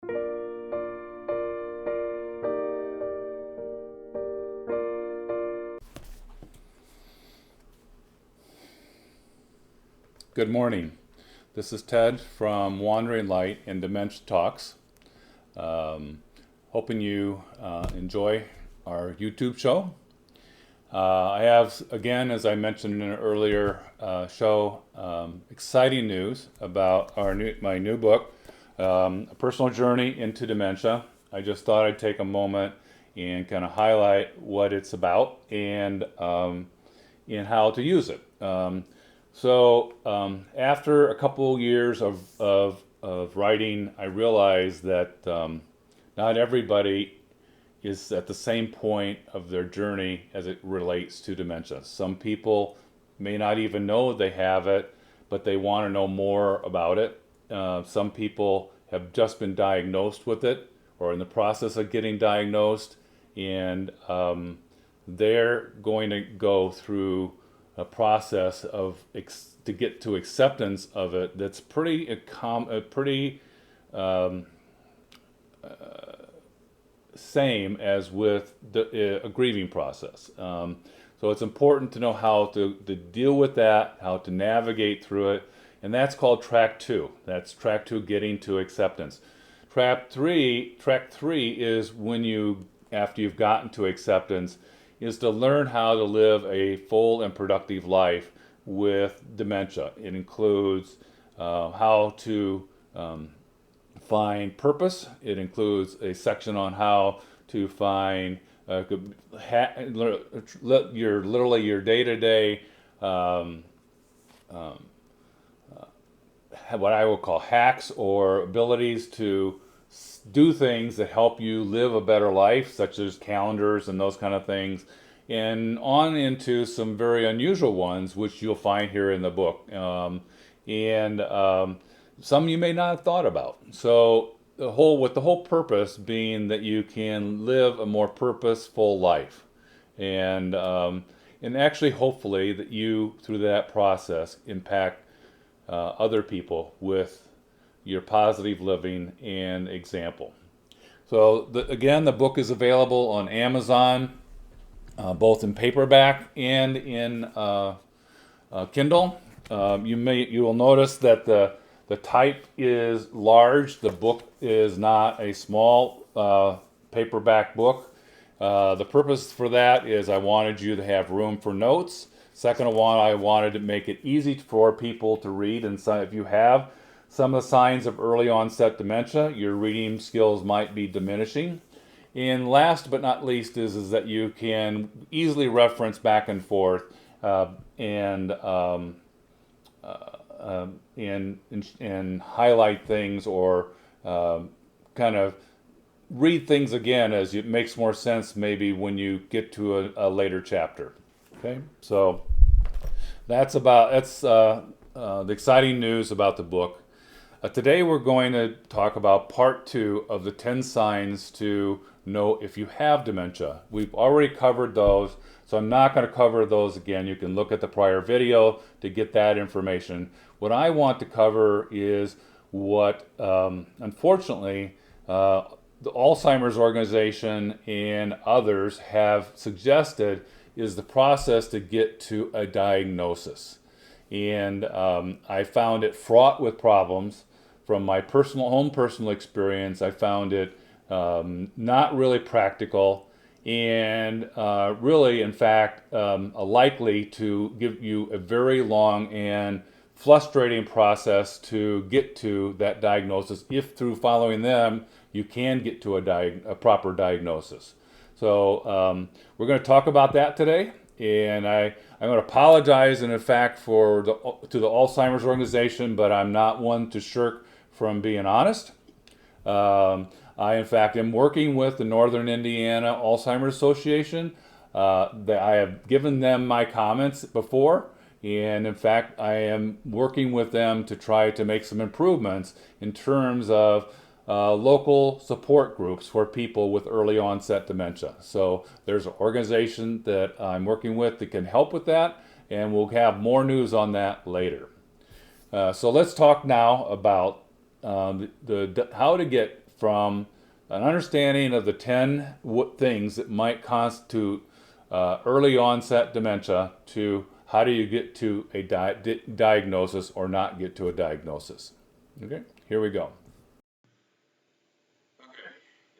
Good morning. This is Ted from Wandering Light and Dementia Talks. Hoping you enjoy our YouTube show. I have, again, as I mentioned in an earlier show, exciting news about my new book, A Personal Journey into Dementia. I just thought I'd take a moment and kind of highlight what it's about and how to use it. So after a couple years of writing, I realized that not everybody is at the same point of their journey as it relates to dementia. Some people may not even know they have it, but they want to know more about it. Some people have just been diagnosed with it or in the process of getting diagnosed, and they're going to go through a process of to get to acceptance of it that's pretty same as with a grieving process. So it's important to know how to deal with that, how to navigate through it, and that's called track 2. That's track 2, getting to acceptance. Track three is when after you've gotten to acceptance, is to learn how to live a full and productive life with dementia. It includes how to find purpose. It includes a section on how to find your day-to-day what I will call hacks or abilities to do things that help you live a better life, such as calendars and those kind of things, and on into some very unusual ones, which you'll find here in the book, and some you may not have thought about. So the whole purpose being that you can live a more purposeful life, and actually, hopefully, that you through that process impact other people with your positive living and example. So again, the book is available on Amazon, both in paperback and in Kindle. You will notice that the type is large. The book is not a small paperback book. The purpose for that is I wanted you to have room for notes. Second of all, I wanted to make it easy for people to read, and so if you have some of the signs of early onset dementia, your reading skills might be diminishing. And last but not least is that you can easily reference back and forth and highlight things or kind of read things again as it makes more sense maybe when you get to a later chapter. Okay, so that's the exciting news about the book. Today we're going to talk about part 2 of the 10 signs to know if you have dementia. We've already covered those, so I'm not going to cover those again. You can look at the prior video to get that information. What I want to cover is what, unfortunately, the Alzheimer's organization and others have suggested is the process to get to a diagnosis. And I found it fraught with problems. From my personal experience, I found it not really practical and really, in fact, likely to give you a very long and frustrating process to get to that diagnosis if through following them you can get to a proper diagnosis. So we're going to talk about that today, and I'm going to apologize in fact to the Alzheimer's organization, but I'm not one to shirk from being honest. I in fact am working with the Northern Indiana Alzheimer's Association. That I have given them my comments before, and in fact I am working with them to try to make some improvements in terms of local support groups for people with early onset dementia. So there's an organization that I'm working with that can help with that, and we'll have more news on that later. So let's talk now about how to get from an understanding of the 10 things that might constitute early onset dementia to how do you get to a diagnosis or not get to a diagnosis. Okay, here we go. Okay,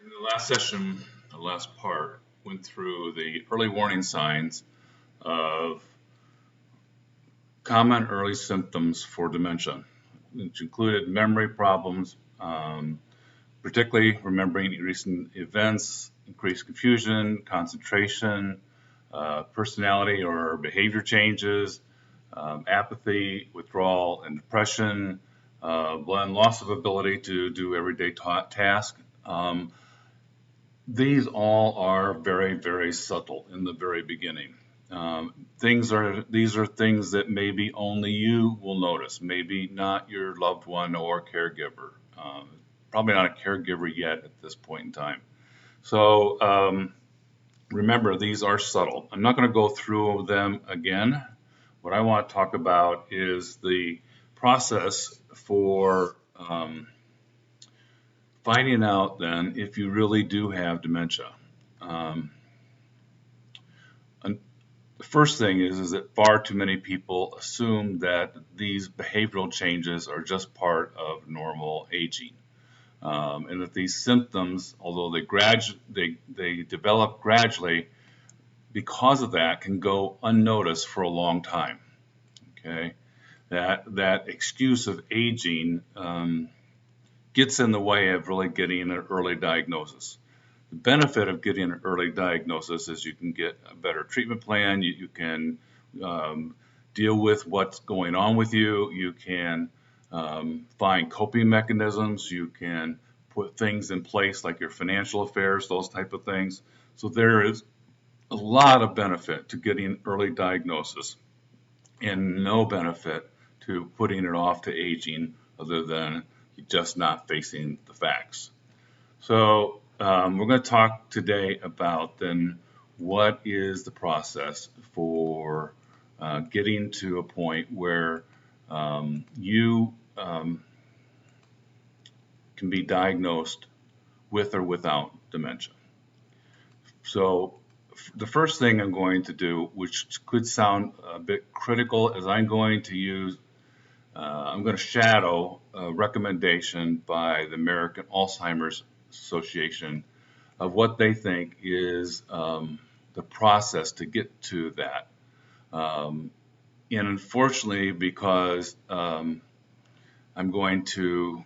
in the last session, the last part went through the early warning signs of common early symptoms for dementia, which included memory problems, particularly remembering recent events, increased confusion, concentration, personality or behavior changes, apathy, withdrawal, and depression, and loss of ability to do everyday tasks. These all are very, very subtle in the very beginning. These are things that maybe only you will notice, maybe not your loved one or caregiver. Probably not a caregiver yet at this point in time. So remember, these are subtle. I'm not going to go through them again. What I want to talk about is the process for finding out then if you really do have dementia. The first thing is that far too many people assume that these behavioral changes are just part of normal aging, and that these symptoms, although they develop gradually, because of that, can go unnoticed for a long time. Okay, that excuse of aging gets in the way of really getting an early diagnosis. The benefit of getting an early diagnosis is you can get a better treatment plan. You can deal with what's going on with you. You can find coping mechanisms. You can put things in place like your financial affairs, those type of things. So there is a lot of benefit to getting early diagnosis and no benefit to putting it off to aging other than just not facing the facts. So we're going to talk today about then what is the process for getting to a point where you can be diagnosed with or without dementia. So the first thing I'm going to do, which could sound a bit critical, is I'm going to shadow a recommendation by the American Alzheimer's Association of what they think is the process to get to that. And unfortunately, because I'm going to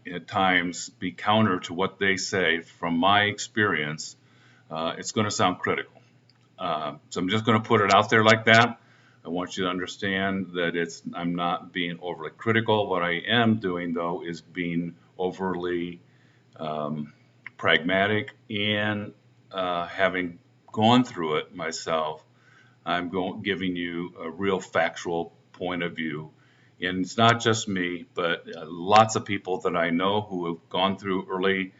at times be counter to what they say from my experience, it's going to sound critical. So I'm just going to put it out there like that. I want you to understand that I'm not being overly critical. What I am doing, though, is being overly pragmatic, and having gone through it myself, I'm giving you a real factual point of view. And it's not just me, but lots of people that I know who have gone through early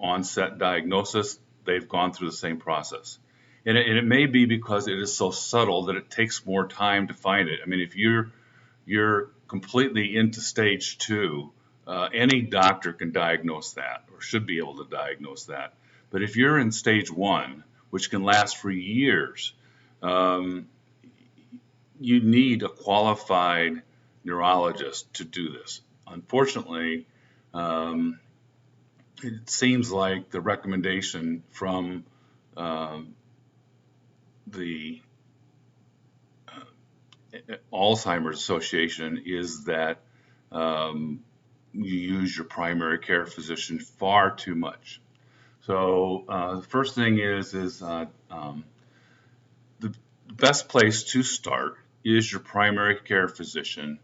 onset diagnosis. They've gone through the same process. And it may be because it is so subtle that it takes more time to find it. I mean, if you're completely into stage 2, any doctor can diagnose that or should be able to diagnose that. But if you're in stage 1, which can last for years, you need a qualified neurologist to do this. Unfortunately, it seems like the recommendation from the Alzheimer's Association is that you use your primary care physician far too much. So the first thing is the best place to start is your primary care physician,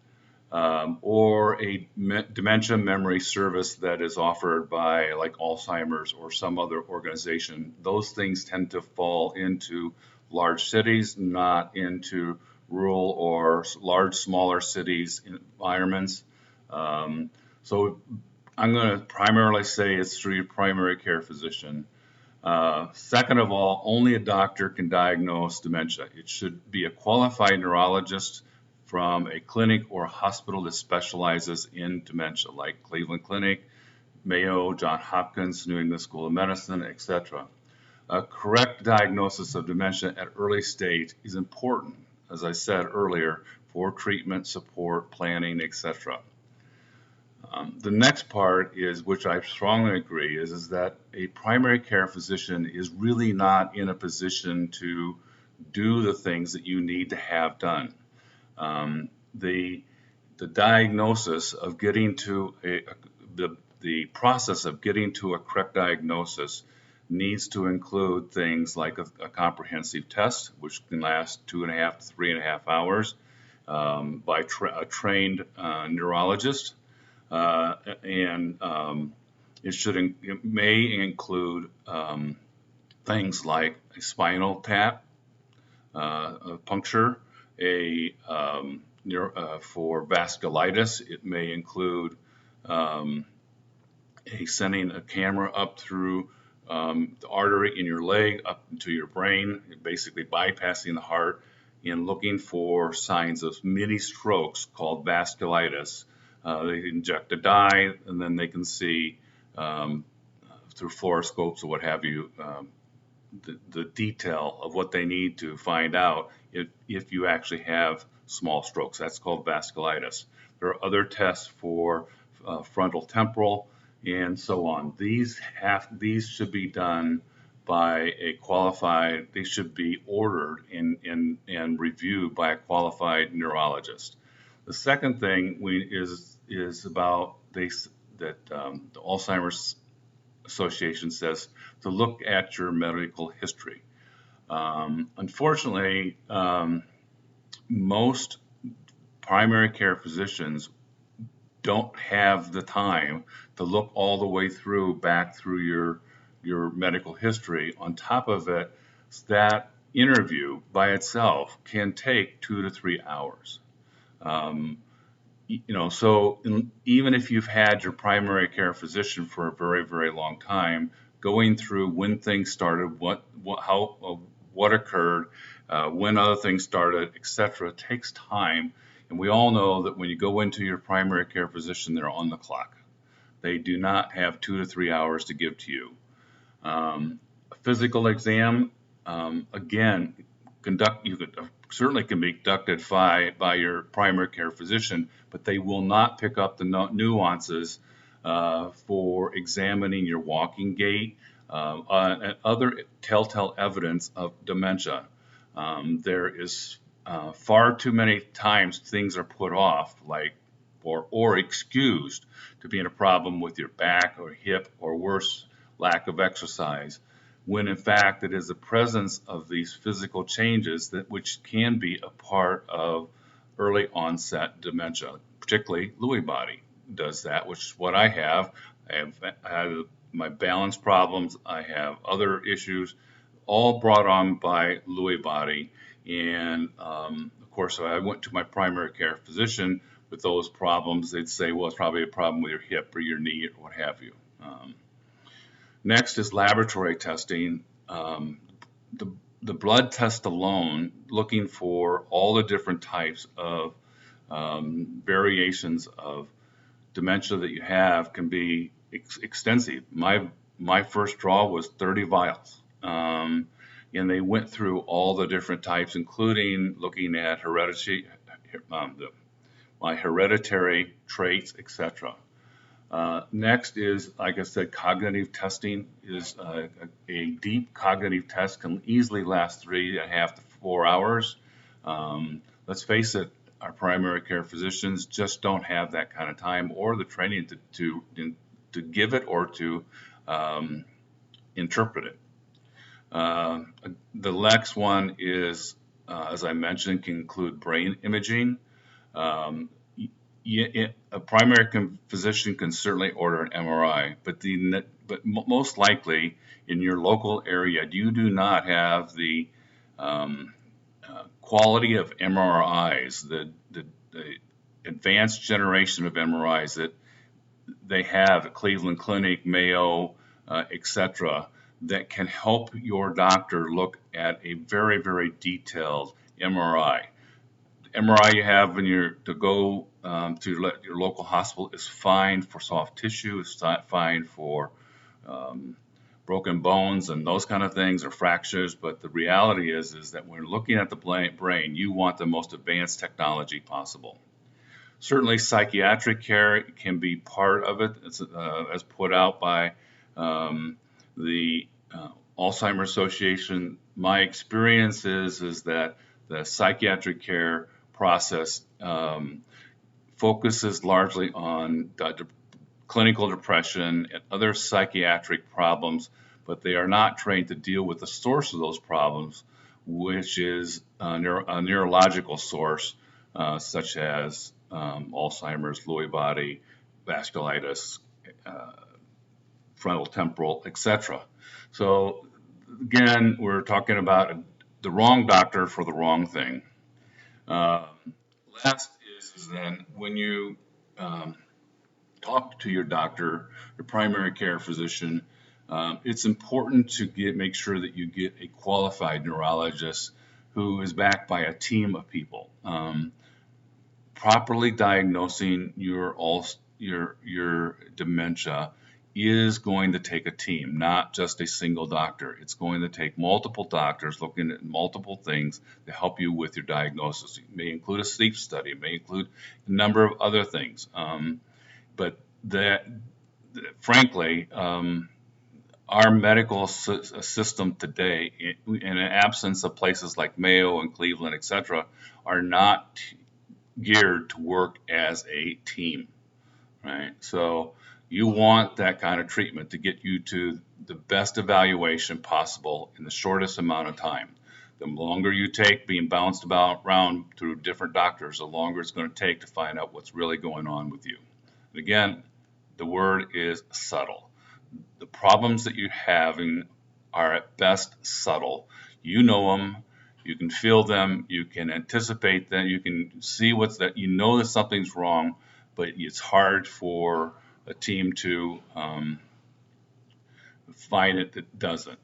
or a dementia memory service that is offered by like Alzheimer's or some other organization. Those things tend to fall into large cities, not into rural or smaller cities environments. So I'm going to primarily say it's through your primary care physician. Second of all, only a doctor can diagnose dementia. It should be a qualified neurologist from a clinic or a hospital that specializes in dementia, like Cleveland Clinic, Mayo, Johns Hopkins, New England School of Medicine, etc. A correct diagnosis of dementia at early stage is important, as I said earlier, for treatment, support, planning, etc. The next part is, which I strongly agree, is that a primary care physician is really not in a position to do the things that you need to have done. The diagnosis of getting to the process of getting to a correct diagnosis needs to include things like a comprehensive test, which can last 2.5 to 3.5 hours by a trained neurologist. And it may include things like a spinal tap, a puncture, for vasculitis. It may include sending a camera up through the artery in your leg up into your brain, basically bypassing the heart and looking for signs of mini strokes called vasculitis. They inject a dye, and then they can see through fluoroscopes or what have you the detail of what they need to find out if you actually have small strokes. That's called vasculitis. There are other tests for frontal temporal and so on. These should be done by a qualified. They should be ordered and reviewed by a qualified neurologist. The second thing is about that the Alzheimer's Association says to look at your medical history. Unfortunately, most primary care physicians don't have the time to look all the way back through your medical history. On top of it, that interview by itself can take 2 to 3 hours. So even if you've had your primary care physician for a very, very long time, going through when things started, what occurred, when other things started, etc., takes time. And we all know that when you go into your primary care physician, they're on the clock. They do not have 2 to 3 hours to give to you. A physical exam, again, certainly can be conducted by your primary care physician, but they will not pick up the nuances for examining your walking gait and other telltale evidence of dementia. There is far too many times things are put off, or excused to being a problem with your back or hip, or worse, lack of exercise, when in fact it is the presence of these physical changes which can be a part of early onset dementia. Particularly Lewy body does that, which is what I have. I have my balance problems. I have other issues, all brought on by Lewy body. And of course, if I went to my primary care physician with those problems, they'd say, well, it's probably a problem with your hip or your knee or what have you. Next is laboratory testing. The blood test alone, looking for all the different types of variations of dementia that you have, can be extensive. My first draw was 30 vials, and they went through all the different types, including looking at my hereditary traits, etc. Next is, like I said, cognitive testing. Is a deep cognitive test can easily last 3.5 to 4 hours. Let's face it, our primary care physicians just don't have that kind of time or the training to give it or to interpret it. The next one is, as I mentioned, can include brain imaging. A primary physician can certainly order an MRI, but most likely in your local area, you do not have the quality of MRIs, the advanced generation of MRIs that they have at Cleveland Clinic, Mayo, etc., that can help your doctor look at a very, very detailed MRI. MRI you have when you're to go to your local hospital is fine for soft tissue. It's not fine for broken bones and those kind of things or fractures. But the reality is that when looking at the brain, you want the most advanced technology possible. Certainly, psychiatric care can be part of it. It's as put out by the Alzheimer Association. My experience is that the psychiatric care process focuses largely on clinical depression and other psychiatric problems, but they are not trained to deal with the source of those problems, which is a neurological source, such as Alzheimer's, Lewy body, vasculitis, frontal temporal, etc. So again, we're talking about the wrong doctor for the wrong thing. Last is then when you talk to your doctor, your primary care physician, it's important to make sure that you get a qualified neurologist who is backed by a team of people. Properly diagnosing your dementia is going to take a team, not just a single doctor. It's going to take multiple doctors looking at multiple things to help you with your diagnosis. It may include a sleep study. It may include a number of other things. But frankly, our medical system today, in the absence of places like Mayo and Cleveland, etc., are not geared to work as a team, right? So you want that kind of treatment to get you to the best evaluation possible in the shortest amount of time. The longer you take being bounced around through different doctors, the longer it's going to take to find out what's really going on with you. And again, the word is subtle. The problems that you're having are at best subtle. You know them. You can feel them, you can anticipate them, you can see what's that, you know that something's wrong, but it's hard for a team to find it that doesn't.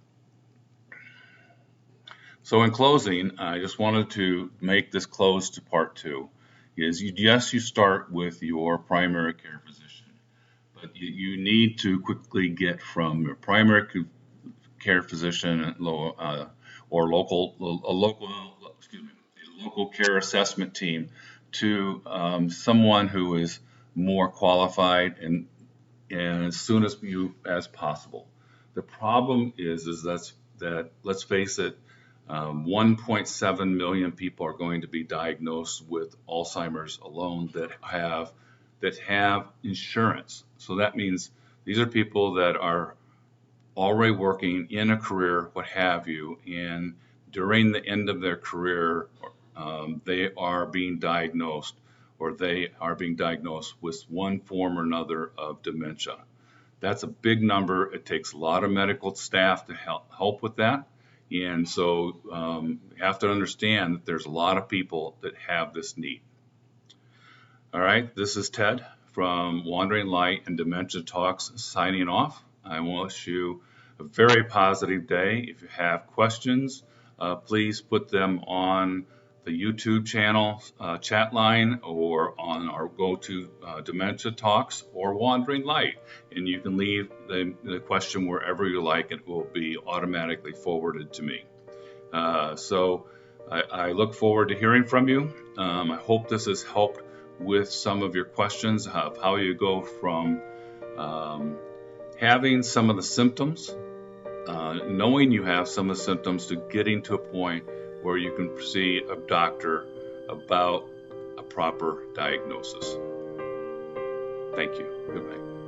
So in closing, I just wanted to make this close to part 2, is yes, you start with your primary care physician, but you need to quickly get from your primary care physician or local care assessment team to someone who is more qualified and as soon as possible. The problem is that let's face it, 1.7 million people are going to be diagnosed with Alzheimer's alone that have insurance. So that means these are people that are already working in a career, what have you, and during the end of their career, they are being diagnosed with one form or another of dementia. That's a big number. It takes a lot of medical staff to help with that. And so you have to understand that there's a lot of people that have this need. All right, this is Ted from Wandering Light and Dementia Talks signing off. I wish you a very positive day. If you have questions, please put them on the YouTube channel chat line or on our go-to Dementia Talks or Wandering Light. And you can leave the question wherever you like. It will be automatically forwarded to me. So I look forward to hearing from you. I hope this has helped with some of your questions of how you go from having some of the symptoms, knowing you have some of the symptoms, to getting to a point where you can see a doctor about a proper diagnosis. Thank you. Good night.